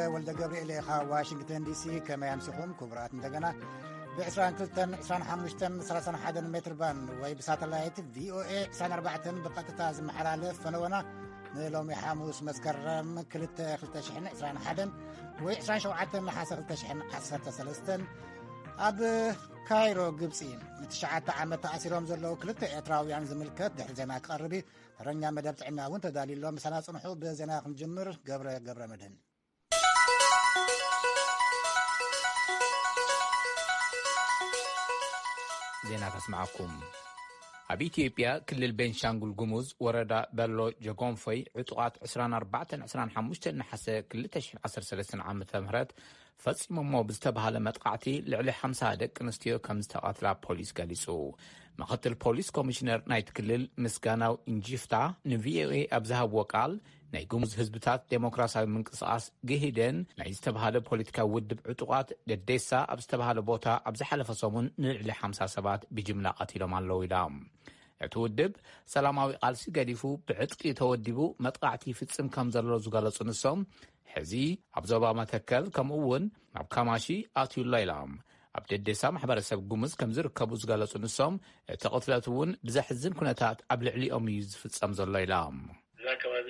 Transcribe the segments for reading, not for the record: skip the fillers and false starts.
ولد جبريل إخا واشنطن دي سي كما يمسكون كبرات مدغنا ب22 25 31 متر بان ويب ساتلايت في او اي 94 بقطتا زمحلالف فنونا نلومي حاموس مسكرم 2021 و27 نحاس 2013 اب كايرو ግብጺ م9 ዓመት ኣሲሮም ዘለዉ ክልተ ኤርትራውያን ዝምልከት ድሕሪ ዜና ክቐርቢ ተረኛ መደብ ጥዕና እውን ተዳልዩሎም ምሳና ጽንሑ ብዜና ክንጅምር ገብረ መድህን ዜና ተስማዓኩም ኣብ ኢትዮጵያ ክልል ቤንሻንጉል ጉሙዝ ወረዳ በሎ ጀጎንፎይ ዕጡቃት 24-25 ነሐሰ 2013 ዓመተ ምህረት ፈጺሞሞ ብዝተባሃለ መጥቃዕቲ ልዕሊ 50 ደቂ ኣንስትዮ ከም ዝተቐትላ ፖሊስ ገሊጹ። ምክትል ፖሊስ ኮሚሽነር ናይቲ ክልል ምስጋናው እንጂፍታ ንቪኦኤ ኣብ ዝሃብዎ ቃል ናይ ጉሙዝ ህዝብታት ዴሞክራሲያዊ ምንቅስቓስ ግሂደን ናይ ዝተባሃለ ፖለቲካዊ ውድብ ዕጡቃት ደዴሳ ኣብ ዝተባሃለ ቦታ ኣብ ዝሓለፈ ሰሙን ንልዕሊ 50 ሰባት ብጅምላ ቀቲሎም ኣለዉ ኢሎም። እቲ ውድብ ሰላማዊ ቃልሲ ገዲፉ ብዕጥቂ ተወዲቡ መጥቃዕቲ ይፍጽም ከም ዘሎ ዝገለጹ ንሶም ሕዚ ኣብ ዞባ መተከል ከምኡውን ናብ ካማሺ ኣትዩሎ ኢሎም። ኣብ ደዴሳ ማሕበረሰብ ጉሙዝ ከም ዝርከቡ ዝገለጹ ንሶም እቲ ቅትለት እውን ብዘሕዝን ኩነታት ኣብ ልዕሊኦም እዩ ዝፍጸም ዘሎ ኢሎም። እዛ ከባቢ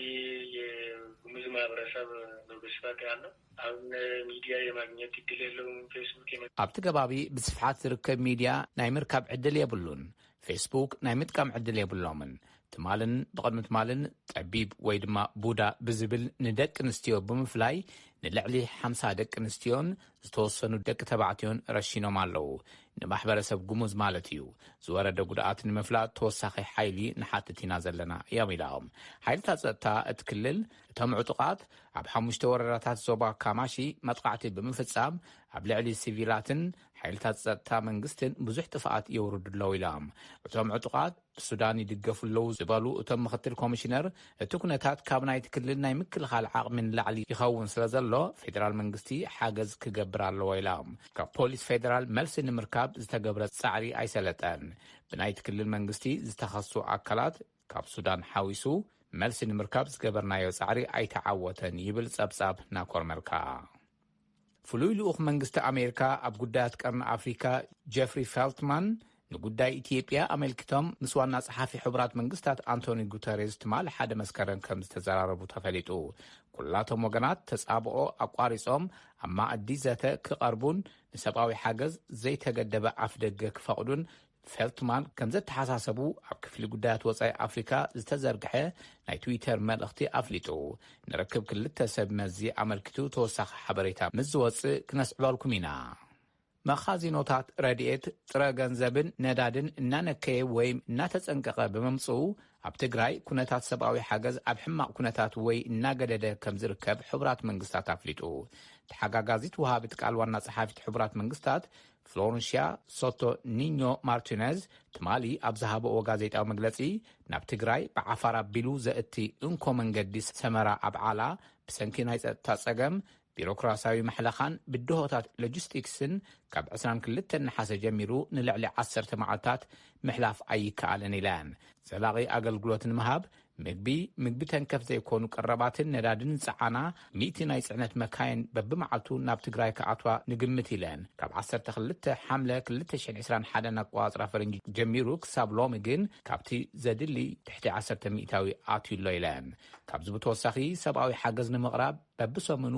የጉሙዝ ማህበረሰብ በስፋት ያለ ኣብ ሚዲያ የማግኘት ዕድል የለውም። ፌስቡክ ኣብቲ ከባቢ ብስፍሓት ዝርከብ ሚድያ ናይ ምርካብ ዕድል የብሉን። ፌስቡክ ናይ ምጥቃም ዕድል የብሎምን። ትማልን ብቕድሚ ትማልን ጠቢብ ወይ ድማ ቡዳ ብዝብል ንደቂ ኣንስትዮ ብምፍላይ ንልዕሊ 50 ደቂ ኣንስትዮን ዝተወሰኑ ደቂ ተባዕትዮን ረሺኖም ኣለዉ። ንማሕበረሰብ ጉሙዝ ማለት እዩ ዝወረደ ጉድኣት ንምፍላጥ ተወሳኺ ሓይሊ ንሓትት ኢና ዘለና እዮም ኢሎም። ሓይልታት ጸጥታ እቲ ክልል እቶም ዕጡቃት ኣብ 5 ወረዳታት ዞባ ካማሺ መጥቃዕቲ ብምፍጻም ኣብ ልዕሊ ሲቪላትን ሓይልታት ጸጥታ መንግስትን ብዙሕ ጥፍኣት የውርዱ ኣለዉ ኢሎም። እቶም ዕጡቃት ብሱዳን ይድገፉ ኣለዉ ዝበሉ እቶም ምክትል ኮሚሽነር እቲ ኩነታት ካብ ናይቲ ክልል ናይ ምክልኻል ዓቕሚን ላዕሊ ይኸውን ስለ ዘሎ ፌደራል መንግስቲ ሓገዝ ክገብር ኣለዎ ኢሎም። ካብ ፖሊስ ፌደራል መልሲ ንምርካብ ዝተገብረ ጻዕሪ ኣይሰለጠን። ብናይቲ ክልል መንግስቲ ዝተኸሱ ኣካላት ካብ ሱዳን ሓዊሱ መልሲ ንምርካብ ዝገበርናዮ ጻዕሪ ኣይተዓወተን ይብል ጸብጻብ ናኮርመልካ። ፍሉይ ልኡኽ መንግስቲ ኣሜሪካ ኣብ ጉዳያት ቀርኒ ኣፍሪካ ጀፍሪ ፌልትማን ንጉዳይ ኢትዮጵያ ኣመልኪቶም ምስ ዋና ጸሓፊ ሕቡራት መንግስታት አንቶኒ ጉተሬስ ትማል ሓደ መስከረም ከም ዝተዘራረቡ ተፈሊጡ። ኩላቶም ወገናት ተጻብኦ ኣቋሪጾም ኣብ ማእዲ ዘተ ክቐርቡን ንሰብኣዊ ሓገዝ ዘይተገደበ ኣፍ ደገ ክፈቕዱን ፌልትማን ከም ዘተሓሳሰቡ ኣብ ክፍሊ ጉዳያት ወጻኢ ኣፍሪካ ዝተዘርግሐ ናይ ትዊተር መልእኽቲ ኣፍሊጡ። ንርክብ ክልተ ሰብ መዚ ኣመልኪቱ ተወሳኺ ሓበሬታ ምስ ዝወፅእ ክነስዕበልኩም ኢና። መኻዚኖታት ረድኤት ጥረ ገንዘብን ነዳድን እናነከየ ወይ እናተጸንቀቐ ብምምጽኡ ኣብ ትግራይ ኩነታት ሰብኣዊ ሓገዝ ኣብ ሕማቕ ኩነታት ወይ እናገደደ ከም ዝርከብ ሕቡራት መንግስታት ኣፍሊጡ። ተሓጋጋዚት ወሃቢት ቃል ዋና ጸሓፊት ሕቡራት መንግስታት ፍሎረንሺያ ሶቶ ኒኞ ማርቲነዝ ትማሊ ኣብ ዝሃበኦ ጋዜጣዊ መግለጺ ናብ ትግራይ ብዓፋር ኣቢሉ ዘእቲ እንኮ መንገዲ ሰመራ ኣብዓላ ብሰንኪ ናይ ጸጥታ ጸገም ቢሮክራሲያዊ መሕለኻን ብድሆታት ሎጂስቲክስን ካብ 22 ነሐሰ ጀሚሩ ንልዕሊ 10 መዓልታት ምሕላፍ ኣይከኣለን ኢለን። ዘላቒ ኣገልግሎት ንምሃብ ምግቢ ተንከፍ ዘይኮኑ ቀረባትን ነዳድን ጸዓና 100 ናይ ጽዕነት መካይን በብመዓልቱ ናብ ትግራይ ከኣትዋ ንግምት ኢለን። ካብ 12 ሓምለ 2021 ኣቆጻጽራ ፈረንጂ ጀሚሩ ክሳብ ሎሚ ግን ካብቲ ዘድሊ ትሕቲ 10 ሚእታዊ ኣትዩሎ ኢለን። ካብዚ ብተወሳኺ ሰብኣዊ ሓገዝ ንምቕራብ በብሰሙኑ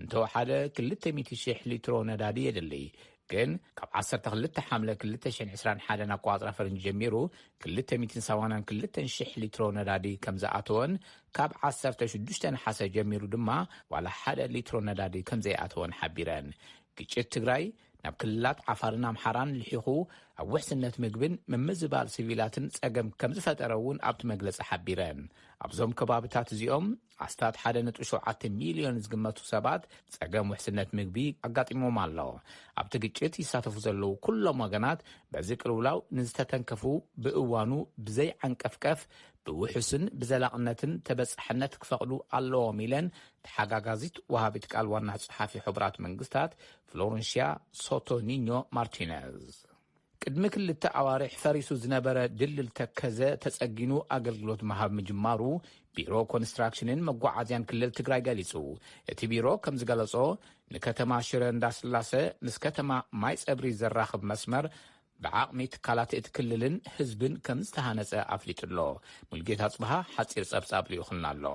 እንተወሓደ 200,000 ሊትሮ ነዳዲ የድሊ። ግን ካብ 12 ሓምለ 2021 ኣቆጻጽራ ፈረንጂ ጀሚሩ 282,000 ሊትሮ ነዳዲ ከም ዝኣተወን ካብ 16 ነሐሰ ጀሚሩ ድማ ዋላ 1 ሊትሮ ነዳዲ ከም ዘይኣተወን ሓቢረን። ግጭት ትግራይ ናብ ክልላት ዓፋርን ኣምሓራን ልሒኹ ኣብ ውሕስነት ምግብን ምምዝባል ሲቪላትን ጸገም ከም ዝፈጠረ እውን ኣብቲ መግለጺ ሓቢረን። ኣብዞም ከባቢታት እዚኦም ኣስታት 1.7 ሚልዮን ዝግመቱ ሰባት ጸገም ውሕስነት ምግቢ ኣጋጢሞም ኣሎ። ኣብቲ ግጭት ይሳተፉ ዘለዉ ኩሎም ወገናት በዚ ቅልውላው ንዝተተንከፉ ብእዋኑ ብዘይ ዓንቀፍቀፍ ብውሕስን ብዘላቕነትን ተበጻሕነት ክፈቕዱ ኣለዎም ኢለን ተሓጋጋዚት ወሃቢት ቃል ዋና ጸሓፊ ሕቡራት መንግስታት ፍሎረንሺያ ሶቶ ኒኞ ማርቲነዝ። ቅድሚ ክልተ ኣዋርሕ ፈሪሱ ዝነበረ ድልድል ተከዘ ተጸጊኑ ኣገልግሎት መሃብ ምጅማሩ ቢሮ ኮንስትራክሽንን መጓዓዝያን ክልል ትግራይ ገሊጹ። እቲ ቢሮ ከም ዝገለጾ ንከተማ ሽረ እንዳስላሴ ምስ ከተማ ማይ ጸብሪ ዘራኽብ መስመር ብዓቕሚ ትካላት እቲ ክልልን ህዝብን ከም ዝተሃነጸ ኣፍሊጡሎ። ሙልጌታ ጽብሃ ሓጺር ጸብጻብ ልዩኽልና ኣሎ።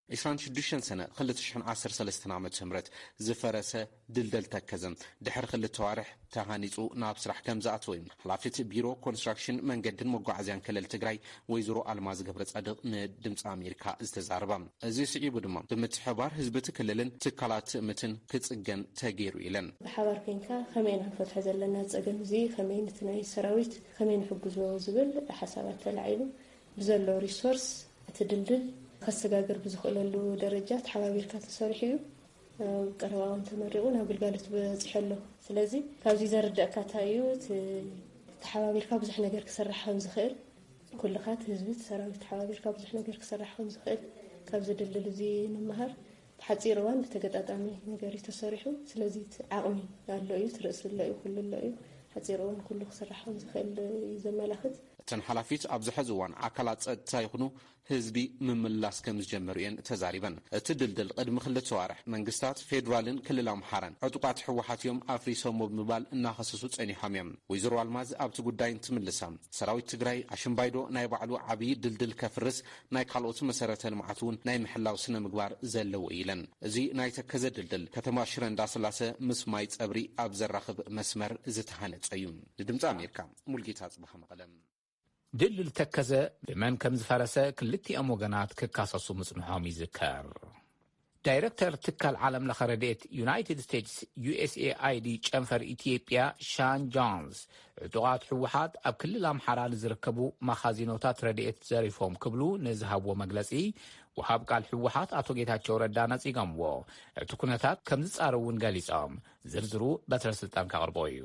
26 ሰነ 2013 ዓመት ምረት ዝፈረሰ ድልደል ተከዘም ድሕሪ ክልተ ዋርሕ ተሃኒጹ ናብ ስራሕ ከም ዝኣተወ ሓላፊት ቢሮ ኮንስትራክሽን መንገድን መጓዓዝያን ክልል ትግራይ ወይዘሮ ኣልማዝ ገብረ ጻድቕ ንድምፂ ኣሜሪካ ዝተዛረባ። እዚ ስዒቡ ድማ ብምትሕባር ህዝቢ እቲ ክልልን ትካላት ምትን ክጽገን ተገይሩ ኢለን። ብሓባር ኮንካ ከመይ ንክንፈትሖ ዘለና ፀገም እዚ ከመይ ነቲ ናይ ሰራዊት ከመይ ንሕግዞ ዝብል ሓሳባት ተላዒሉ ብዘሎ ሪሶርስ እቲ ድልድል ከሰጋገር ብዝኽእለሉ ደረጃ ተሓባቢርካ ተሰሪሑ እዩ ቀረባውን ተመሪቑ ናብ ግልጋሎት በፂሐሎ። ስለዚ ካብዚ ዘርድአካ እንታይ እዩ ተሓባቢርካ ብዙሕ ነገር ክስራሕ ከም ዝኽእል ኩልኻ ህዝቢ ሰራዊት ተሓባቢርካ ብዙሕ ነገር ክስራሕ ከም ዝኽእል ካብዚ ድልድል እዚ ንምሃር ብሓፂር እዋን ብተገጣጣሚ ነገር ተሰሪሑ። ስለዚ ዓቕሚ ኣሎ እዩ ትርእስሎ እዩ ኩሉ ኣሎ እዩ ሓፂር እዋን ኩሉ ክስራሕ ከም ዝኽእል እዩ ዘመላኽት። እተን ሓላፊት ኣብ ዝሕዚ እዋን ኣካላት ፀጥታ ይኹኑ ህዝቢ ምምላስ ከም ዝጀመሩ እየን ተዛሪበን። እቲ ድልድል ቅድሚ ክልተ ዋርሕ መንግስታት ፌደራልን ክልል ኣምሓራን ዕጡቃት ሕወሓት እዮም ኣፍሪሶሞ ብምባል እናኸሰሱ ጸኒሖም እዮም። ወይዘሮ ኣልማዝ ኣብቲ ጉዳይ እንትምልሳ ሰራዊት ትግራይ ኣሽምባይዶ ናይ ባዕሉ ዓብዪ ድልድል ከፍርስ ናይ ካልኦት መሰረተ ልምዓት እውን ናይ ምሕላው ስነ ምግባር ዘለዎ ኢለን። እዚ ናይ ተከዘ ድልድል ከተማ ሽረ እንዳስላሴ ምስ ማይ ጸብሪ ኣብ ዘራኽብ መስመር ዝተሃነጸ እዩ። ንድምፂ ኣሜሪካ ሙልጌታ ጽብሃ መቐለም። ድልድል ተከዘ ብመን ከም ዝፈረሰ ክልቲኦም ወገናት ክካሰሱ ምጽንሖም ይዝከር። ዳይሬክተር ትካል ዓለም ለኸ ረድኤት ዩናይትድ ስቴትስ USAID ጨንፈር ኢትዮጵያ ሻን ጆንስ ዕጡቃት ሕወሓት ኣብ ክልል ኣምሓራ ዝርከቡ መኻዚኖታት ረድኤት ዘሪፎም ክብሉ ንዝሃብዎ መግለጺ ወሃብ ቃል ሕወሓት ኣቶ ጌታቸው ረዳ ነጺጎምዎ እቲ ኩነታት ከም ዝጻረውን ገሊጾም ዝርዝሩ በትረ ስልጣን ካቕርቦ እዩ።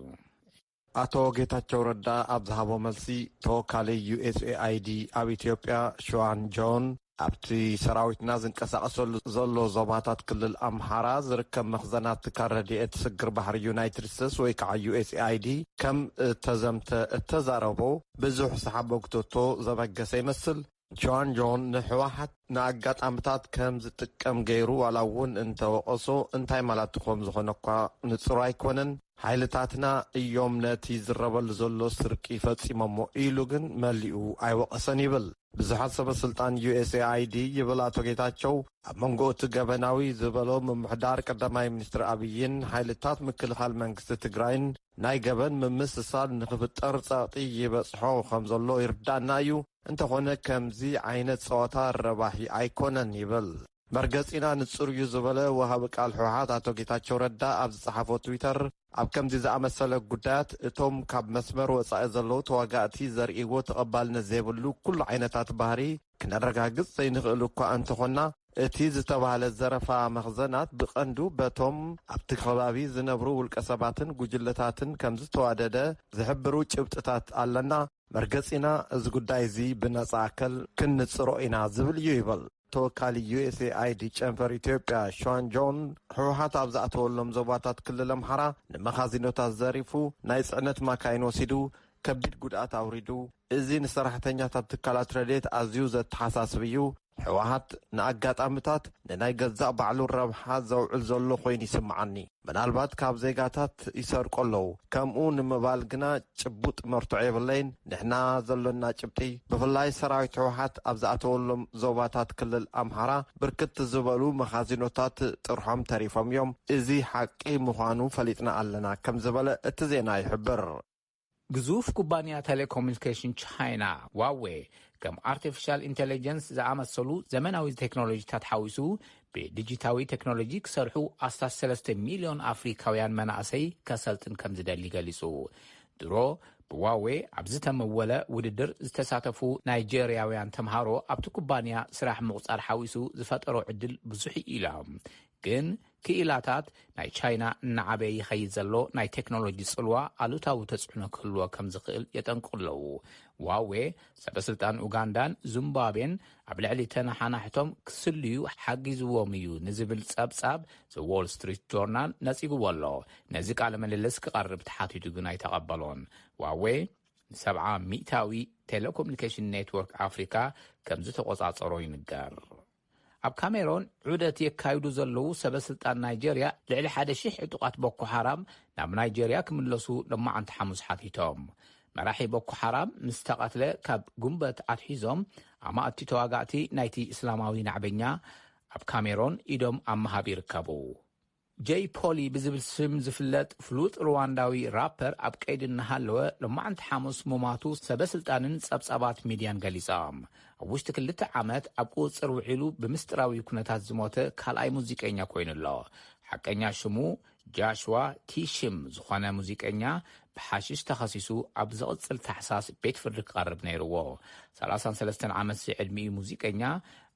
አቶ ጌታቸው ረዳ ኣብ ዝሃቦ መልሲ ተወካሊ USAID ኣብ ኢትዮጵያ ሸዋን ጆን ኣብቲ ሰራዊትና ዝንቀሳቐሰሉ ዘሎ ዞባታት ክልል ኣምሓራ ዝርከብ መኽዘናት ትካል ረድኤት ስግር ባሕሪ ዩናይትድ ስቴትስ ወይ ከዓ USAID ከም ተዘምተ እተዛረቦ ብዙሕ ሰሓበግቶቶ ዘበገሰ ይመስል። ጆን ንሕወሓት ንኣጋጣሚታት ከም ዝጥቀም ገይሩ ዋላ እውን እንተወቐሶ እንታይ ማለት ከም ዝኾነ እኳ ንጹር ኣይኮነን። ሓይልታትና እዮም ነቲ ዝረበሉ ዘሎ ስርቂ ፈጺሞሞ ኢሉ ግን መሊኡ ኣይወቐሰን ይብል። ብዙሓት ሰበስልጣን USAID ይብል አቶ ጌታቸው ኣብ መንጎ እቲ ገበናዊ ዝበሎ ምምሕዳር ቀዳማይ ሚኒስትር ኣብይን ሓይልታት ምክልኻል መንግስቲ ትግራይን ናይ ገበን ምምስሳል ንኽፍጠር ጸቕጢ ይበጽሖ ከም ዘሎ ይርዳእና እዩ። እንተኾነ ከምዚ ዓይነት ጸወታ ረባሒ ኣይኮነን ይብል። መርገጺና ንጹር እዩ ዝበለ ወሃቢ ቃል ሕወሓት አቶ ጌታቸው ረዳ ኣብ ዝጸሓፎ ትዊተር ኣብ ከምዚ ዝኣመሰለ ጉዳያት እቶም ካብ መስመር ወጻኢ ዘለዉ ተዋጋእቲ ዘርእይዎ ተቐባልነት ዘይብሉ ኩሉ ዓይነታት ባህሪ ክነረጋግጽ ዘይንኽእል እኳ እንተኾና እቲ ዝተባህለ ዘረፋ መኽዘናት ብቐንዱ በቶም ኣብቲ ከባቢ ዝነብሩ ውልቀ ሰባትን ጉጅለታትን ከም ዝተዋደደ ዝሕብሩ ጭብጥታት ኣለና። መርገጺና እዚ ጉዳይ እዚ ብነጻ ኣከል ክንጽሮ ኢና ዝብል እዩ ይብል። ተወካሊ USAID ጨንፈር ኢትዮጵያ ሻን ጆን ሕወሓት ኣብ ዝኣተወሎም ዞባታት ክልል ኣምሓራ ንመኻዚኖታት ዘሪፉ ናይ ጽዕነት ማካይን ወሲዱ ከቢድ ጉድኣት ኣውሪዱ እዚ ንሰራሕተኛታት ትካላት ረድኤት ኣዝዩ ዘተሓሳስብ እዩ። ሕወሓት ንኣጋጣሚታት ንናይ ገዛእ ባዕሉ ረብሓ ዘውዕል ዘሎ ኮይኑ ይስምዓኒ። ምናልባት ካብ ዜጋታት ይሰርቆ ኣለዉ ከምኡ ንምባል ግና ጭቡጥ መርትዖ የብለይን። ንሕና ዘሎና ጭብጢ ብፍላይ ሰራዊት ሕወሓት ኣብ ዝኣተወሎም ዞባታት ክልል ኣምሓራ ብርክት ዝበሉ መኻዚኖታት ጥርሖም ተሪፎም እዮም። እዚ ሓቂ ምዃኑ ፈሊጥና ኣለና ከም ዝበለ እቲ ዜና ይሕብር። ግዙፍ ኩባንያ ቴሌኮሙኒኬሽን ቻይና ዋዌ ከም አርቲፊሻል ኢንቴሊጀንስ ዝኣመሰሉ ዘመናዊ ቴክኖሎጂታት ሓዊሱ ብዲጂታዊ ቴክኖሎጂ ክሰርሑ 3 ሚሊዮን ኣፍሪካውያን መናእሰይ ከሰልጥን ከም ዝደሊ ገሊጹ። ድሮ ብዋዌ ኣብ ዝተመወለ ውድድር ዝተሳተፉ ናይጀርያውያን ተምሃሮ ኣብቲ ኩባንያ ስራሕ ምቁጻር ሓዊሱ ዝፈጠሮ ዕድል ብዙሕ ኢሎም ግን ክኢላታት ናይ ቻይና እናዓበየ ይኸይድ ዘሎ ናይ ቴክኖሎጂ ጽልዋ ኣሉታዊ ተጽዕኖ ክህልዎ ከም ዝኽእል የጠንቅለዉ። ዋዌ ሰበስልጣን ኡጋንዳን ዚምባብዌን ኣብ ልዕሊ ተነሓናሕቶም ክስልዩ ሓጊዝዎም እዩ ንዝብል ጸብጻብ ዘ ዎል ስትሪት ጆርናል ነጺግዎ ኣሎ። ነዚ ቃለ ምልልስ ክቐርብ ተሓቲቱ ግን ኣይተቐበሎን። ዋዌ 70 ሚእታዊ ቴሌኮሙኒኬሽን ኔትወርክ ኣፍሪካ ከም ዝተቆጻጸሮ ይንገር። ኣብ ካሜሮን ዑደት የካይዱ ዘለዉ ሰበስልጣን ናይጀርያ ልዕሊ 1,000 ዕጡቓት ቦኮ ሓራም ናብ ናይጀርያ ክምለሱ ሎማዓንቲ ሐሙስ ሓቲቶም። መራሒ ቦኮ ሓራም ምስ ተቐትለ ካብ ጉንበት ኣትሒዞም ኣማእቲ ተዋጋእቲ ናይቲ እስላማዊ ናዕበኛ ኣብ ካሜሮን ኢዶም ኣብ መሃብ ይርከቡ። ጄይ ፖሊ ብዝብል ስም ዝፍለጥ ፍሉጥ ሩዋንዳዊ ራፐር ኣብ ቀይዲ እናሃለወ ሎማዓንቲ ሐሙስ ሙማቱ ሰበስልጣንን ጸብጻባት ሚድያን ገሊጾም። ኣብ ውሽጢ 2 ዓመት ኣብ ቁፅር ውዒሉ ብምስጢራዊ ኩነታት ዝሞተ ካልኣይ ሙዚቀኛ ኮይኑ ኣሎ። ሓቀኛ ሽሙ ጃሽዋ ቲሽም ዝኾነ ሙዚቀኛ ብሓሽሽ ተኸሲሱ ኣብ ዝቕጽል ታሕሳስ ቤት ፍርዲ ክቐርብ ነይርዎ። 33 ዓመት ዕድሚኡ ሙዚቀኛ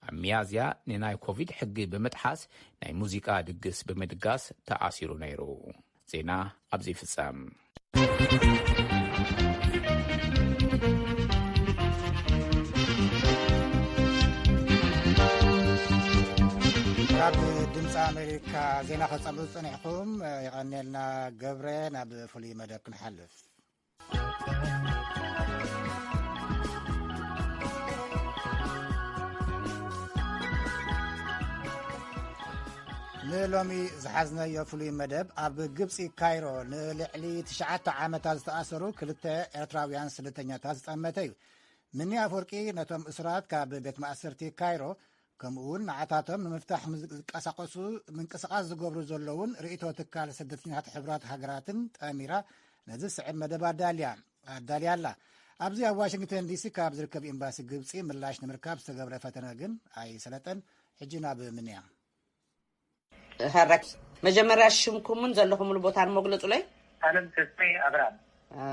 ኣብ ሚያዝያ ንናይ ኮቪድ ሕጊ ብምጥሓስ ናይ ሙዚቃ ድግስ ብምድጋስ ተኣሲሩ ነይሩ። ዜና ኣብዚ ይፍጸም። ካብ ድምፂ ኣሜሪካ ዜና ከጸብፁ ጸኒሕኩም ይቐኒልና ገብረ ናብ ፍሉይ መደብ ክንሓልፍ። ንሎሚ ዝሓዝነዮ ፍሉይ መደብ ኣብ ግብፂ ካይሮ ንልዕሊ 9 ዓመታት ዝተኣሰሩ 2 ኤርትራውያን ስደተኛታት ዝጠመተ እዩ። ምኒ ኣፈወርቂ ነቶም እስራት ካብ ቤት ማእሰርቲ ካይሮ ከምኡውን ንዓታቶም ንምፍታሕ ዝንቀሳቐሱ ምንቅስቓስ ዝገብሩ ዘለውን ርእቶ ትካል ስደተኛታት ሕብራት ሃገራትን ጠሚራ ነዚ ስዕብ መደብ ኣዳልያ ኣላ። ኣብዚ ኣብ ዋሽንግተን ዲሲ ካብ ዝርከብ ኤምባሲ ግብፂ ምላሽ ንምርካብ ዝተገብረ ፈተነ ግን ኣይሰለጠን። ሕጂ ናብ ምንያ هرك مجمرة شمكمون زلهم البوتان مغلط لي أنا تسمي أبرام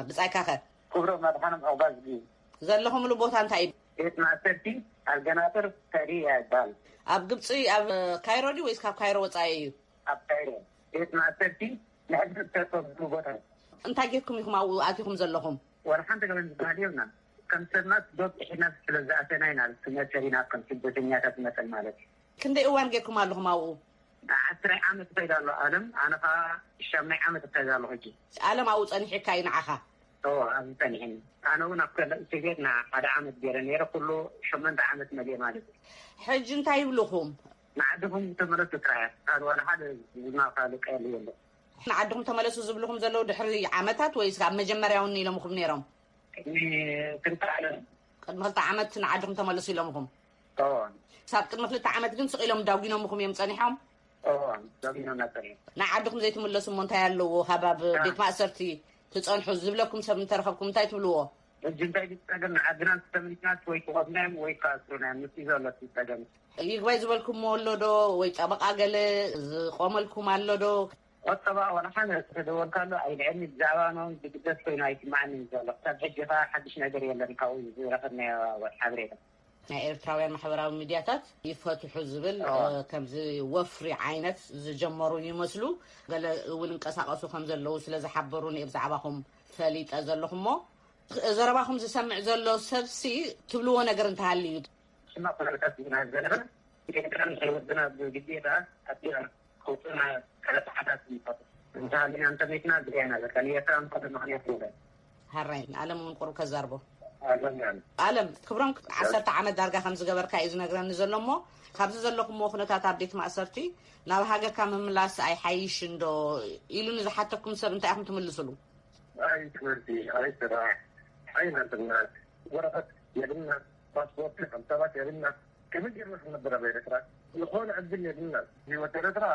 بس أي كاخر كبروا ما بحنم أوباز جي زلهم البوتان تايب مع سرتي الجناتر سريع دال أب قبصي أب كايرو دي ويس كاب كايرو وتايو أب كايرو مع سرتي نحب تسوق البوتان أنت جيكم يكم أو أتيكم زلهم ورحمت كمان بعدينا كم سنة دوت إحنا سلزة سنين على سنة سرينا كم سنة مثل مالك كندي أوان جيكم اللهم أو 10 عامة تيدا الله عالم أنا شامي عامة تيدا الله هجي عالم أو تاني حكاية نعها أنا تاني أنا ونقول تيجينا هذا عامة ديرانير كله شمن عامة مدينة مالك حج انت يبلغهم نعدهم تملسوا ترايا هذا ولا هذا ما خالق قال نعدهم تملسوا زبلهم زلوا دحري عامتات ويس عم مجمرياوني لهم خبنيرهم كنت على قد ما عامت نعدهم تملسوا لهم طبعا صار قد ما عامت كنت سقيلهم داوغينهم مخم يمصنيحهم نعدكم زي تملسوا مونتا يالو هباب بيت مأسرتي تصنحوا زبلكم سب نترخبكم تاي تبلوه الجنتاي تتقن عدنا تملكات ويقودنام ويقاسرنا نتيجة لا تتقن يغواي زبلكم مولدو ويطبق اقل قوملكم اللدو والطبع وانا حاجه تدور كانوا اي علم الزعوانهم بقدس فينايت معني زلق تحجفا حدش نقدر يلا نكوي رقدنا وحبرينا ናይ ኤርትራውያን ማሕበራዊ ሚድያታት ይፈትሑ ዝብል ከምዚ ወፍሪ ዓይነት ዝጀመሩ ይመስሉ ገለ እውን እንቀሳቀሱ ከም ዘለዉ ስለ ዝሓበሩን ብዛዕባኹም ፈሊጠ ዘለኹሞ ዘረባኹም ዝሰምዕ ዘሎ ሰብሲ ትብልዎ ነገር እንተሃልዩ ስማ ፈለቀት ዝናገረ ይከራን ሰይወድና ብግዴታ አጥያ ኮጥና ከለታሓታት ይፈቱ እንታልና እንተቤትና ግዴና ለካን የትራን ፈተ ምክንያት ነው ሃራይ ዓለም ምን ቁሩ ከዛርቦ ዓለም ክብሮም 10 ዓመት ዳርጋ ከም ዝገበርካ እዩ ዝነግረኒ ዘሎ እሞ ካብዚ ዘለኹም ኩነታት ኣብ ቤት ማእሰርቲ ናብ ሃገርካ ምምላስ ኣይ ሓይሽ እንዶ ኢሉ ንዝሓተኩም ሰብ እንታይ ኢኹም ትምልስሉ ኣይ ትምህርቲ ኣይ ስራሕ ኣይ ናትና ወረቀት የድና ፓስፖርት ከምተባት የድና كم يجرب نبرة بيرترا يقول عبد الله هو ترترا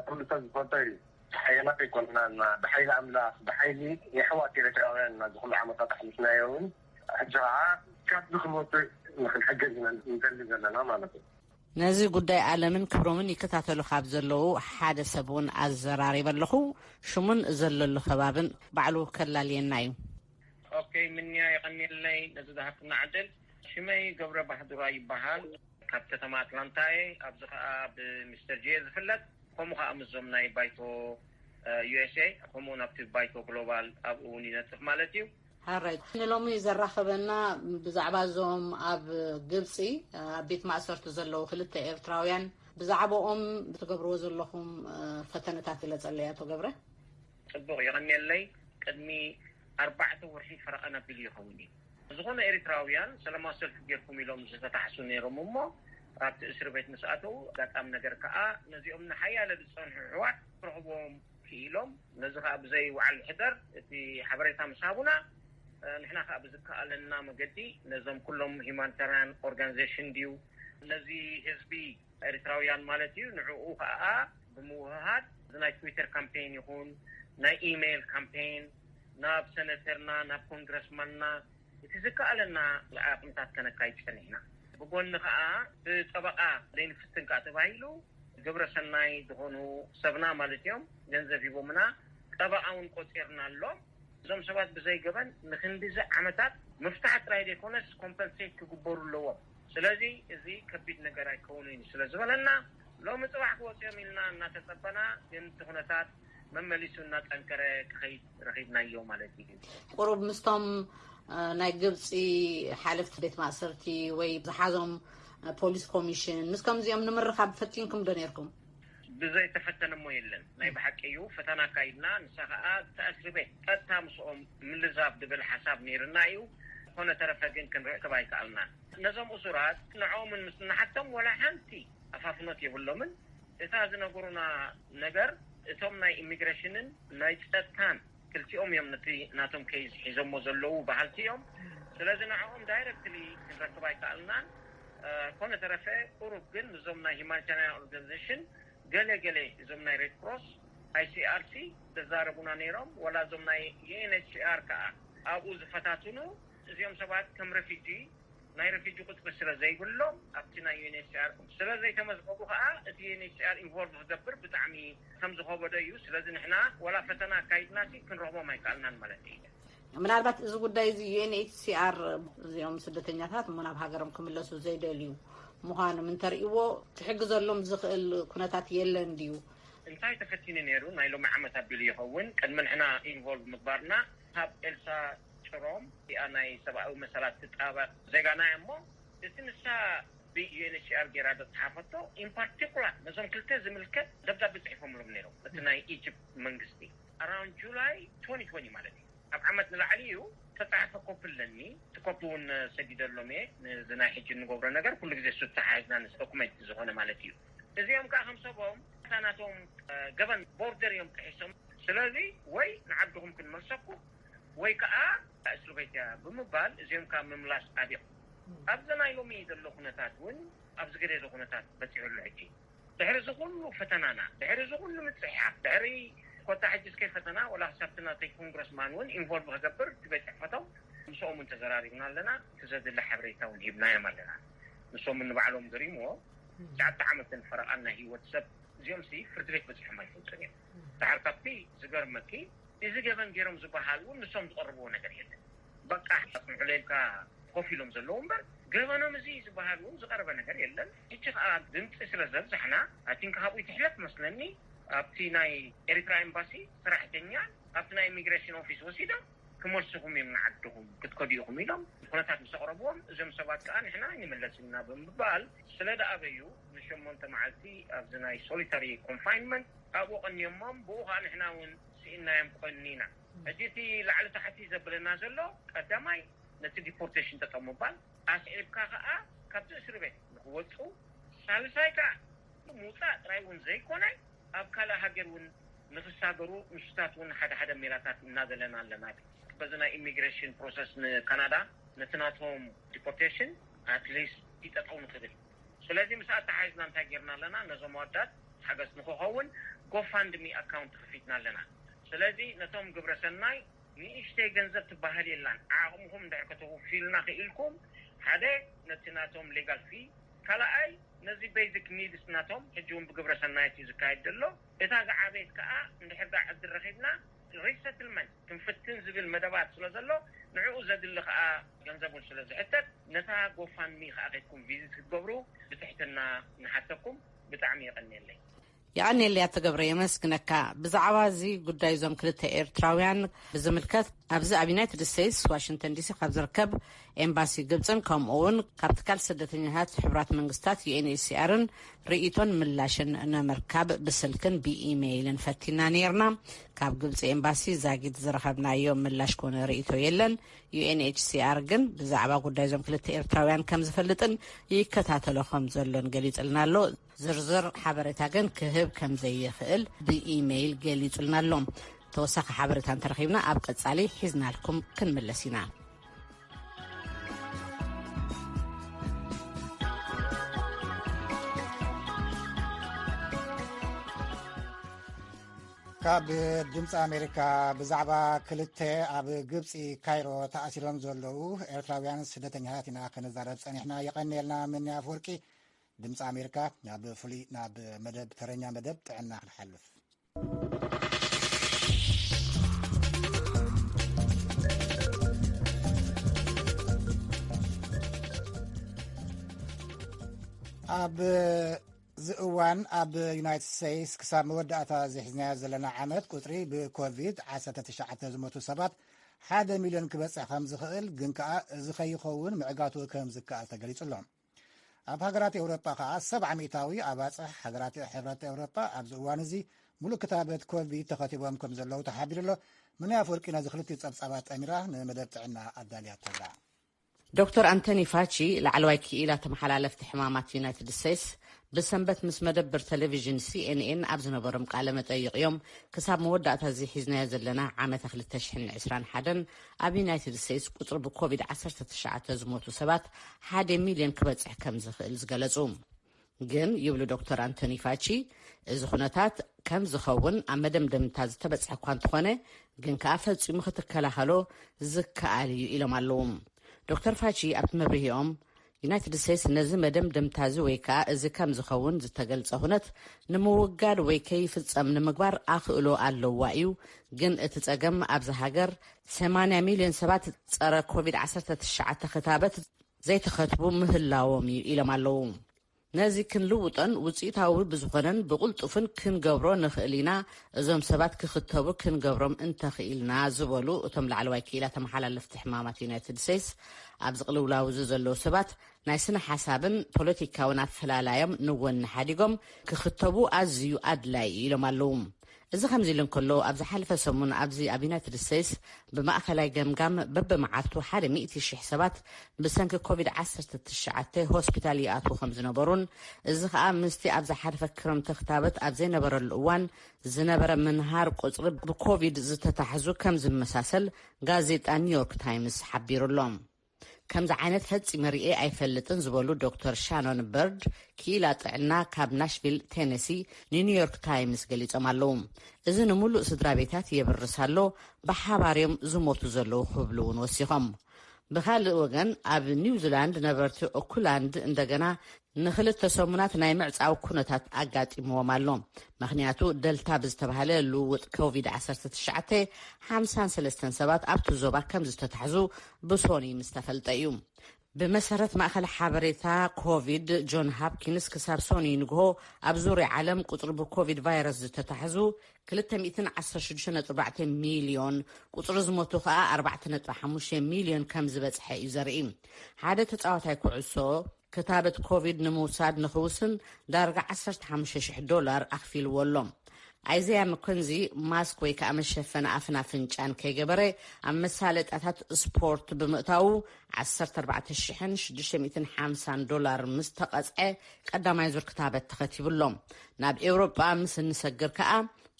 كل سنة فطري حيلا يكوننا بحيل أملاك بحيل يحوى ترتراوين دخول عام تطح مثنا يوم جاء كاب دخلوت نحن حجزنا نتلقى لنا ما نقول ነዚ ጉዳይ ዓለምን ክብሮምን ይከታተሉ ካብ ዘለዉ ሓደ ሰብውን ኣዘራሪበ ኣለኹ ሽሙን ዘለሉ ከባብን ባዕሉ ከላልየና እዩ ኦኬ ምንያ ይቀኒልለይ ነዚ ዝሃብትና ዓደል ሽመይ ገብረ ባህዱራ ይበሃል ካብ ከተማ አትላንታ ኣብዚ ከዓ ብሚስተር ጄ ዝፍለጥ ከምኡ ከዓ ምዞም ናይ ባይቶ USA ከምኡ ናብቲ ባይቶ ግሎባል ኣብኡ ይነጥፍ ማለት እዩ ሃራይ ንሎሚ ዘራኸበና ብዛዕባ ዞም ኣብ ግብፂ ኣብ ቤት ማእሰርቲ ዘለዉ ክልተ ኤርትራውያን ብዛዕባኦም ብትገብርዎ ዘለኹም ፈተነታት ገለጸለይ ኣቶ ገብረ ጽቡቕ ይቐኒየለይ ቅድሚ 4 ወርሒ ፈረቐና ቢል ይኸውን እዩ ዝኾነ ኤርትራውያን ሰላማዊ ሰልፊ ጌርኩም ኢሎም ዝተታሕሱ ነይሮም እሞ ኣብቲ እስር ቤት ምስኣተው ጋጣም ነገር ከዓ ነዚኦም ንሓያለ ዝጸንሑ ሕዋት ክረኽቦም ክኢሎም ነዚ ከዓ ብዘይ ውዓል ሕደር እቲ ሓበሬታ ምሳቡና ንሕና ከዓ ብዝከኣለና መገዲ ነዞም ኩሎም ሂማኒታርያን ኦርጋናይዜሽን ድዩ ነዚ ህዝቢ ኤርትራውያን ማለት እዩ ንዕኡ ከዓ ብምውህሃድ ናይ ትዊተር ካምፔን ይኹን ናይ ኢሜይል ካምፔን ናብ ሰነተርና ናብ ኮንግረስማንና እቲ ዝከኣለና ዓቕምታት ከነካይድ ፀኒሕና ብጎኒ ከዓ ብጠበቃ ዘይንፍትን ከዓ ተባሂሉ ግብረ ሰናይ ዝኾኑ ሰብና ማለት እዮም ገንዘብ ሂቦምና ጠበቃ እውን ቆፂርና ኣሎ እዞም ሰባት ብዘይ ገበን ንክንዲዚ ዓመታት ምፍታሕ ጥራይ ዘይኮነስ ኮምፐንሴት ክግበሩ ኣለዎም ስለዚ እዚ ከቢድ ነገር ኣይከውንን ስለ ዝበለና ሎሚ ፅባሕ ክወፅኦም ኢልና እናተፀበና ግን እቲ ኩነታት መመሊሱ እናጠንከረ ክኸይድ ረኺብናዮ ማለት እዩ ቁሩብ ምስቶም ናይ ግብፂ ሓለፍቲ ቤት ማእሰርቲ ወይ ዝሓዞም ፖሊስ ኮሚሽን ምስ ከምዚኦም ንምርኻብ ፈቲንኩም ዶ ነርኩም ብዘይ ተፈተነ ሞ የለን ናይ ብሓቂ እዩ ፈተና ካይድና ንሳ ከዓ ተኣስሪ ቤት ቀጥታ ምስኦም ምልዛብ ድብል ሓሳብ ነይርና እዩ ኮነ ተረፈ ግን ክንረክብ ኣይከኣልና ነዞም እሱራት ንዖምን ምስ ናሓቶም ወላ ሓንቲ ኣፋፍኖት የብሎምን እታ ዝነገሩና ነገር እቶም ናይ ኢሚግሬሽንን ናይ ፀጥታን ክልቲኦም እዮም ነቲ ናቶም ኬዝ ሒዞሞ ዘለዉ ባህልቲ እዮም ስለዚ ንዖም ዳይረክትሊ ክንረክብ ኣይከኣልናን ኮነ ተረፈ ቁሩብ ግን እዞም ናይ ሂማኒታርያን ኦርጋናይዜሽን ገለ እዞም ናይ ሬድ ክሮስ ICRC ተዛረቡና ነይሮም ወላ እዞም ናይ UNHCR ከዓ ኣብኡ ዝፈታትኑ እዚኦም ሰባት ከም ረፊጂ ናይ ረፊጂ ቁጥቢ ስለ ዘይብሎም ኣብቲ ናይ UNHCR ስለ ዘይተመዝገቡ ከዓ እቲ UNHCR ኢንቮልቭ ዝገብር ብጣዕሚ ከም ዝኸበደ እዩ ስለዚ ንሕና ወላ ፈተና ካይድናሲ ክንረኽቦም ኣይከኣልናን ማለት እዩ ምናልባት እዚ ጉዳይ እዚ UNHCR እዚኦም ስደተኛታት ናብ ሃገሮም ክምለሱ ዘይደልዩ ምዃኖም እንተርእይዎ ክሕግዘሎም ዝኽእል ኩነታት የለን ድዩ እንታይ ተፈቲኒ ነይሩ ናይ ሎሚ ዓመት ኣቢሉ ይኸውን ቅድሚ ንሕና ኢንቮልቭ ምግባርና ካብ ኤልሳ ጭሮም ያ ናይ ሰብኣዊ መሰላት ትጣበቅ ዜጋና እሞ እቲ ንሳ ብዩኤንኤችሲአር ጌራ ተሓፈቶ ኢን ፓርቲኩላር ነዞም ክልተ ዝምልከት ደብዳቤ ጽሒፎምሎም ነይሮም እቲ ናይ ኢጅፕት መንግስቲ ኣራውንድ ጁላይ 2020 ማለት እዩ ኣብ ዓመት ንላዕሊ እዩ ተጻሕፈ ኮፕለኒ ትኮፕውን ሰጊደሎም ንዝናይ ሕጂ ንገብሮ ነገር ኩሉ ግዜ እሱ ተሓሒዝና ንስ ዶኩሜንት ዝኾነ ማለት እዩ እዚኦም ከዓ ከም ሰቦም ናቶም ገበን ቦርደር እዮም ጥሒሶም ስለዚ ወይ ንዓድኹም ክንመልሰኩም ወይ ከዓ እስር ቤት ብምባል እዚኦም ከዓ ምምላስ ኣዲቕ ኣብዚ ናይ ሎሚ ዘሎ ኩነታት እውን ኣብዚ ግዜ ኩነታት በፂሑሉ ሕጂ ድሕሪ ዝኩሉ ፈተናና ድሕሪ ዝኩሉ ምፅሓፍ ድሕሪ ኮታ ሕጂ እስከይ ፈተና ወላ ሓሳብትና ተይ ኮንግረስማን እውን ኢንቮልቭ ክገብር ትበፅሕ ፈተው ንሶም ተዘራሪብና ኣለና ትዘድለ ሓበሬታ እውን ሂብናዮም ኣለና ንሶም ንባዕሎም ገሪምዎ 9 ዓመትን ፈረቓና ሂወት ሰብ እዚኦም ሲ ፍርድ ቤት በፂሖም ኣይፈልጡን እዮም ድሕሪ ካብቲ ዝገርመኪ እዚ ገበን ገይሮም ዝበሃሉ ንሶም ዝቐርብዎ ነገር የለን በቃ ዕሌልካ ኮፍ ኢሎም ዘለዉ እምበር ገበኖም እዚ ዝበሃሉ ዝቐረበ ነገር የለን እቺ ከዓ ድምፂ ስለ ዘብዛሕና ኣቲንካ ካብኡ ትሕለፍ መስለኒ ኣብቲ ናይ ኤርትራ ኤምባሲ ስራሕተኛ ኣብቲ ናይ ኢሚግሬሽን ኦፊስ ወሲዶም ክመልስኹም እዮም ንዓድኹም ክትከዲኡኹም ኢሎም ኩነታት ምስ ኣቕረብዎም እዞም ሰባት ከዓ ንሕና ይመለስና ብምባል ስለ ደኣበዩ ንሸሞንተ መዓልቲ ኣብዚ ናይ ሶሊታሪ ኮንፋይንመንት ኣብኡ ቀኒዮሞም ብኡ ከዓ ንሕና እውን ስኢናዮም ቆኒና ሕጂ እቲ ላዕሊ ታሕቲ ዘብለና ዘሎ ቀዳማይ ነቲ ዲፖርቴሽን ተጠምባል ኣስዒብካ ከዓ ካብቲ እስር ቤት ንክወፁ ሳልሳይ ከዓ ምውፃእ ጥራይ እውን ዘይኮነይ ኣብ ካልእ ሃገር እውን ንክሳገሩ ንሱታት እውን ሓደ ሜላታት እናዘለና ኣለና በዚ ናይ ኢሚግሬሽን ፕሮሰስ ንካናዳ ነቲ ናቶም ዲፖርቴሽን ኣትሊስት ይጠጠው ንክብል ስለዚ ምስኣት ተሓይዝና እንታይ ጌርና ኣለና ነዞም ኣወዳት ሓገዝ ንክኸውን ጎፋንድሚ ኣካውንት ከፊትና ኣለና ስለዚ ነቶም ግብረ ሰናይ ንእሽተይ ገንዘብ ትባሃል የላን ዓቕምኩም እንድሕር ከተወፊልና ክኢልኩም ሓደ ነቲ ናቶም ሌጋል ፊ ካልኣይ ነዚ ቤዚክ ኒድስ ናቶም ሕጂ እውን ብግብረ ሰናይቲ ዝካየድ ዘሎ እታ ዝዓበየት ከዓ እንድሕር ዳ ዕድል ረኺብና ሪሰትልመንት ክንፍትን ዝብል መደባት ስለ ዘሎ ንዕኡ ዘድሊ ከዓ ገንዘቡን ስለ ዝሕተት ነታ ጎፋንሚ ከዓ ከይድኩም ቪዚት ክትገብሩ ብትሕትና ንሓተኩም ብጣዕሚ ይቐኒየለይ يعني اللي أتقبر يمسكنك بزعوازي قد يزوم كلتا إيرتراويان بزملكات أبزا أبينايتد ستيتس واشنطن دي سي قبز ركب إمباسي قبصن كم أون كابتكال سدتنيهات حبرات منغستات UNHCRن رئيتون ملاشن أنا مركب بسلكن بإيميلن فتنا نيرنا كاب قبص إمباسي زاقيد زرخبنا يوم ملاش كون رئيتو يلن UNHCR جن بزعبا قد يزوم كلتا إيرتراويان كم زفلتن يكتاتلو خمزلون قليت لنا له زرزر حبرتا جن كهب كم زي يخل بإيميل قليت لنا لهم توسخ حبرتان ترخيبنا أبقى عليه حزنا لكم كنملسينا ካብ ድምፂ ኣሜሪካ ብዛዕባ ክልተ ኣብ ግብፂ ካይሮ ተኣሲሮም ዘለዉ ኤርትራውያን ስደተኛታት ኢና ክንዛረብ ፀኒሕና የቐኒየልና ምኒ ኣፈወርቂ ድምፂ ኣሜሪካ ናብ ፍሉይ ናብ መደብ ተረኛ መደብ ጥዕና ክንሓልፍ ኣብ ዝእዋን ኣብ ዩናይትድ ስቴትስ ክሳብ መወዳእታ ዝሕዝናዮ ዘለና ዓመት ቁጥሪ ብኮቪድ-19 ዝሞቱ ሰባት 1 ሚልዮን ክበፅሕ ከም ዝኽእል ግን ከዓ እዚ ከይኸውን ምዕጋቱ ከም ዝከኣል ተገሊጹሎም ኣብ ሃገራት ኤውሮጳ ከዓ 70% ኣባፅሕ ሃገራት ሕብረት ኤውሮጳ ኣብዚ እዋን እዚ ሙሉእ ክታበት ኮቪድ ተኸቲቦም ከም ዘለዉ ተሓቢሩ ኣሎ ምንያ ፍርቂ ነዚ ክልቲኡ ፀብፃባት ጠሚራ ንመደብ ጥዕና ኣዳልያተላ ዶክተር አንቶኒ ፋቺ ላዕለዋይ ክኢላ ተመሓላለፍቲ ሕማማት ዩናይትድ ስቴትስ ብሰንበት ምስ መደብር ቴሌቪዥን CNN ኣብ ዝነበሮም ቃለ መጠይቕዮም ክሳብ መወዳእታ እዚ ሒዝናዮ ዘለና ዓመት 2021 ኣብ ዩናይትድ ስቴትስ ቁጥሪ ብኮቪድ-19 ዝሞቱ ሰባት 1 ሚልዮን ክበፅሕ ከም ዝኽእል ዝገለጹ ግን ይብሉ ዶክተር አንቶኒ ፋቺ እዚ ኩነታት ከም ዝኸውን ኣብ መደምደምታ ዝተበፅሐ እኳ እንተኾነ ግን ከዓ ፈፂሙ ክትከላኸሎ ዝከኣል እዩ ኢሎም ኣለዉ ዶክተር ፋቺ ኣብቲ መብርሂኦም ዩናይትድ ስቴትስ ነዚ መደምደምታዚ ወይ ከዓ እዚ ከም ዝኸውን ዝተገልጸ ኩነት ንምውጋድ ወይ ከይፍጸም ንምግባር ኣኽእሎ ኣለዋ እዩ ግን እቲ ፀገም ኣብዚ ሃገር 80 ሚልዮን ሰባት ፀረ ኮቪድ-19 ክታበት ዘይተኸትቡ ምህላዎም እዩ ኢሎም ኣለዉ ነዚ ክንልውጦን ውፅኢታዊ ብዝኾነን ብቁልጡፍን ክንገብሮ ንኽእል ኢና እዞም ሰባት ክኽተቡ ክንገብሮም እንተኽኢልና ዝበሉ እቶም ላዕለዋይ ክኢላ ተመሓላለፍቲ ሕማማት ዩናይትድ ስቴትስ ኣብ ዝቕልውላው ዘለዉ ሰባት ናይ ስነ ሓሳብን ፖለቲካውን ኣፈላላዮም ንወኒ ሓዲጎም ክኽተቡ ኣዝዩ ኣድላይ ኢሎም ኣለዉ እዚ ከምዚ ኢሉ እንከሎ ኣብ ዝሓለፈ ሰሙን ኣብዚ ኣብ ዩናይትድ ስቴትስ ብማእኸላይ ገምጋም በብመዓልቱ 100,000 ሰባት ብሰንኪ ኮቪድ-19 ሆስፒታል ይኣትዉ ከም ዝነበሩን እዚ ከዓ ምስቲ ኣብ ዝሓለፈ ክረምቲ ክታበት ኣብ ዘይነበረሉ እዋን ዝነበረ ምንሃር ቁፅሪ ብኮቪድ ዝተታሕዙ ከም ዝመሳሰል ጋዜጣ ኒውዮርክ ታይምስ ሓቢሩሎም ከምዚ ዓይነት ፈፂመ ርኤ ኣይፈልጥን ዝበሉ ዶክተር ሻኖን በርድ ክኢላ ጥዕና ካብ ናሽቪል ቴነሲ ንኒውዮርክ ታይምስ ገሊፆም ኣለዉ እዚ ንሙሉእ ስድራ ቤታት የብርሳሎ ብሓባርዮም ዝሞቱ ዘለዉ ክብሉ እውን ወሲኾም ብካልእ ወገን ኣብ ኒውዚላንድ ነበርቲ ኦክላንድ እንደገና ንክልተ ሰሙናት ናይ ምዕፃው ኩነታት ኣጋጢምዎም ኣሎ ምክንያቱ ደልታ ብዝተባሃለ ልውውጥ ኮቪድ-19 53 ሰባት ኣብቲ ዞባ ከም ዝተታሕዙ ብሶኒ ምስ ተፈልጠ እዩ ብመሰረት ማእኸል ሓበሬታ ኮቪድ ጆን ሃፕኪንስ ክሳብ ሶኒ ንግሆ ኣብ ዙርያ ዓለም ቁጥሪ ብኮቪድ ቫይረስ ዝተታሕዙ 216.4 ሚልዮን ቁጥሪ ዝሞቱ ከዓ 4.5 ሚልዮን ከም ዝበፅሐ እዩ ዘርኢ ሓደ ተፃዋታይ ኩዕሶ ክታበት ኮቪድ ንምውሳድ ንኽውስን ዳርጋ $15,000 ኣኽፊልዎ ኣሎ ኣይዘያ መኮንዚ ማስክ ወይ ከዓ መሸፈነ ኣፍና ፍንጫን ከይገበረ ኣብ መሳለጣታት ስፖርት ብምእታው $14,650 ምስ ተቐፅዐ ቀዳማይ ዙር ክታበት ተኸቲብሎም ናብ ኤውሮጳ ምስ እንሰግር ከዓ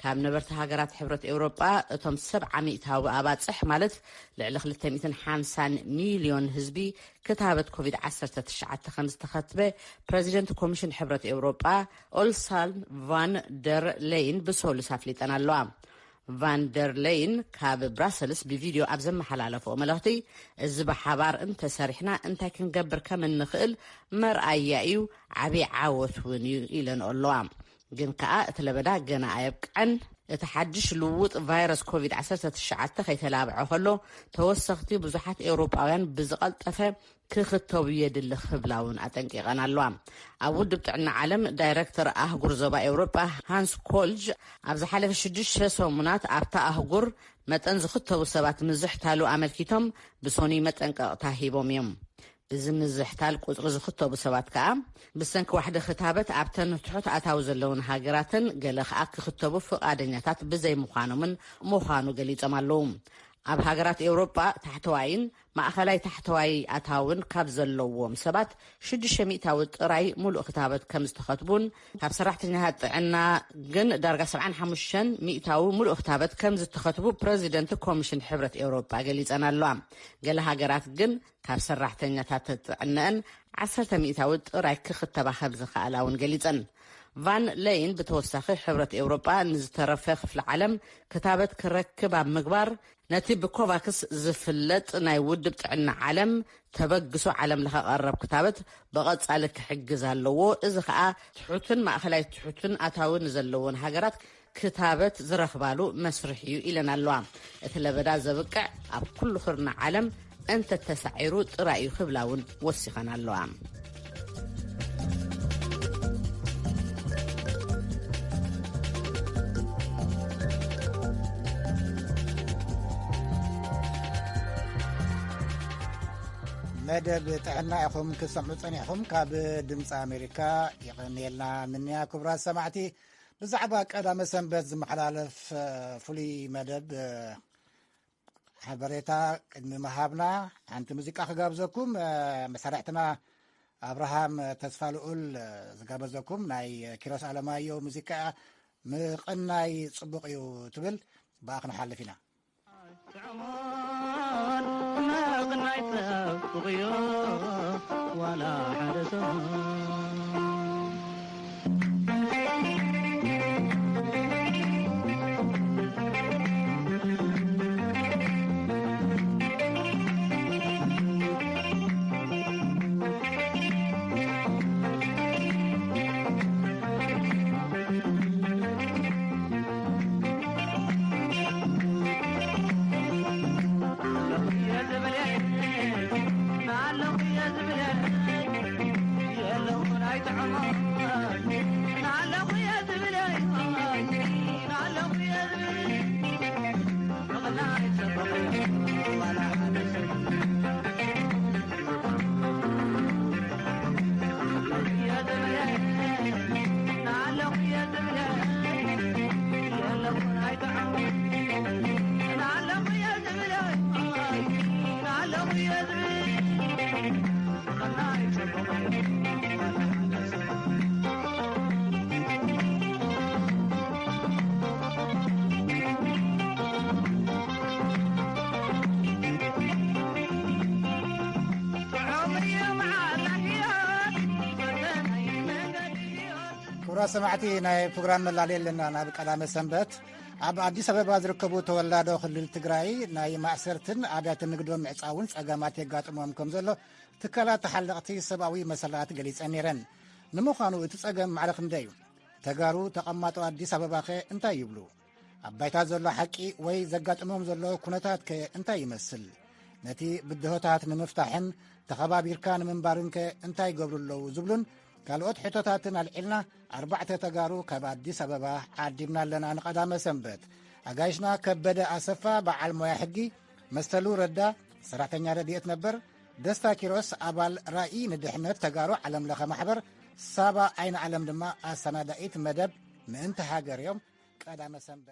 ካብ ነበርቲ ሃገራት ሕብረት ኤውሮጳ እቶም 70% ኣባፅሕ ማለት ልዕሊ 250 ሚልዮን ህዝቢ ክታበት ኮቪድ-19 ከም ዝተኸትበ ፕሬዚደንት ኮሚሽን ሕብረት ኤውሮጳ ኦልሳን ቫን ደር ሌይን ብሰሉስ ኣፍሊጠን ኣለዋ ቫን ደር ሌይን ካብ ብራሰልስ ብቪድዮ ኣብ ዘመሓላለፈኦ መልእኽቲ እዚ ብሓባር እንተሰሪሕና እንታይ ክንገብር ከም እንኽእል መርኣያ እዩ ዓብዪ ዓወት እውን እዩ ኢለን ኣለዋ ግን ከዓ እቲ ለበዳ ገና ኣየብቅዐን እቲ ሓድሽ ልውጥ ቫይረስ ኮቪድ-19 ከይተላብዐ ከሎ ተወሰኽቲ ብዙሓት ኤውሮጳውያን ብዝቐልጠፈ ክኽተቡ የድሊ ክብላ እውን ኣጠንቂቐን ኣለዋ። ኣብ ውድብ ጥዕና ዓለም ዳይረክተር ኣህጉር ዞባ ኤውሮጳ ሃንስ ኮልጅ ኣብ ዝሓለፈ 6 ሰሙናት ኣብታ ኣህጉር መጠን ዝኽተቡ ሰባት ምዝሕታሉ ኣመልኪቶም ብሶኒ መጠንቀቕታ ሂቦም እዮም። እዚ ምዝሕታል ቁፅሪ ዝኽተቡ ሰባት ከዓ ብሰንኪ ዋሕደ ክታበት ኣብተን ትሑት ኣታዊ ዘለውን ሃገራትን ገለ ከዓ ክኽተቡ ፍቓደኛታት ብዘይምዃኖምን ምዃኑ ገሊፆም ኣለዉ። ኣብ ሃገራት ኤውሮጳ ታሕተዋይን ማእኸላይ ታሕተዋይ ኣታውን ካብ ዘለዎም ሰባት 600 ጥራይ ሙሉእ ክታበት ከም ዝተኸትቡን ካብ ሰራሕተኛታት ጥዕና ግን ዳርጋ 75% ሙሉእ ክታበት ከም ዝተኸትቡ ፕረዚደንት ኮሚሽን ሕብረት ኤውሮጳ ገሊፀን ኣለዋ። ገለ ሃገራት ግን ካብ ሰራሕተኛታት ጥዕናን 10% ጥራይ ክኽተባ ከም ዝኽኣላ እውን ገሊፀን። ቫን ለይን ብተወሳኺ ሕብረት ኤውሮጳ ንዝተረፈ ክፍሊ ዓለም ክታበት ክረክብ ኣብ ምግባር ነቲ ብኮቫክስ ዝፍለጥ ናይ ውድብ ጥዕና ዓለም ተበግሶ ዓለም ለኸቐረብ ክታበት ብቐጻሊ ክሕግዝ ኣለዎ። እዚ ከዓ ትሑትን ማእኸላይ ትሑትን ኣታውን ዘለዎን ሃገራት ክታበት ዝረኽባሉ መስርሕ እዩ ኢለን ኣለዋ። እቲ ለበዳ ዘብቅዕ ኣብ ኩሉ ክርና ዓለም እንተተሳዒሩ ጥራይ እዩ ክብላ እውን ወሲኸን ኣለዋ። መደብ ጥዕና ኢኹም ክሰምዑ ፀኒሕኹም ካብ ድምፂ ኣሜሪካ ይቕንየልና ምንያ ክቡራት ሰማዕቲ ብዛዕባ ቀዳመ ሰንበት ዝመሓላለፍ ፍሉይ መደብ ሓበሬታ ቅድሚ መሃብና ሓንቲ ሙዚቃ ክጋብዘኩም መሳርሕትና ኣብርሃም ተስፋልኡል ዝጋበዘኩም ናይ ኪሮስ ኣለማዮ ሙዚቃ ምቕናይ ጽቡቕ እዩ ትብል ብኣ ክንሓልፍ ኢና مغنى يتبغيو ولا حدث ሰማዕቲ ናይ ፕሮግራም መላለየ ኣለና ናብ ቀዳመ ሰንበት ኣብ ኣዲስ ኣበባ ዝርከቡ ተወላዶ ክልል ትግራይ ናይ ማእሰርትን ኣብያተ ንግዶም ምዕፃውን ፀገማት የጋጥሞም ከም ዘሎ ትካላት ተሓለቕቲ ሰብኣዊ መሰላት ገሊፀን ነይረን። ንምዃኑ እቲ ፀገም ማዕረ ክንደይ እዩ? ተጋሩ ተቐማጦ ኣዲስ ኣበባ ኸ እንታይ ይብሉ? ኣብ ባይታ ዘሎ ሓቂ ወይ ዘጋጥሞም ዘሎ ኩነታት ከ እንታይ ይመስል? ነቲ ብድሆታት ንምፍታሕን ተኸባቢርካ ንምንባርን ከ እንታይ ይገብሩ ኣለዉ ዝብሉን ካልኦት ሕቶታትን ኣልዒልና 4 ተጋሩ ካብ ኣዲስ ኣበባ ዓዲምና ኣለና ንቐዳመ ሰንበት። ኣጋይሽና ከበደ ኣሰፋ በዓል ሞያ ሕጊ፣ መስተሉ ረዳ ሰራሕተኛ ረድኤት ነበር፣ ደስታ ኪሮስ ኣባል ራእይ ንድሕነት ተጋሩ ዓለም ለኸ ማሕበር፣ ሳባ ዓይነ ዓለም ድማ ኣሰናዳኢት መደብ ምእንቲ ሃገር እዮም። ቀዳመ ሰንበት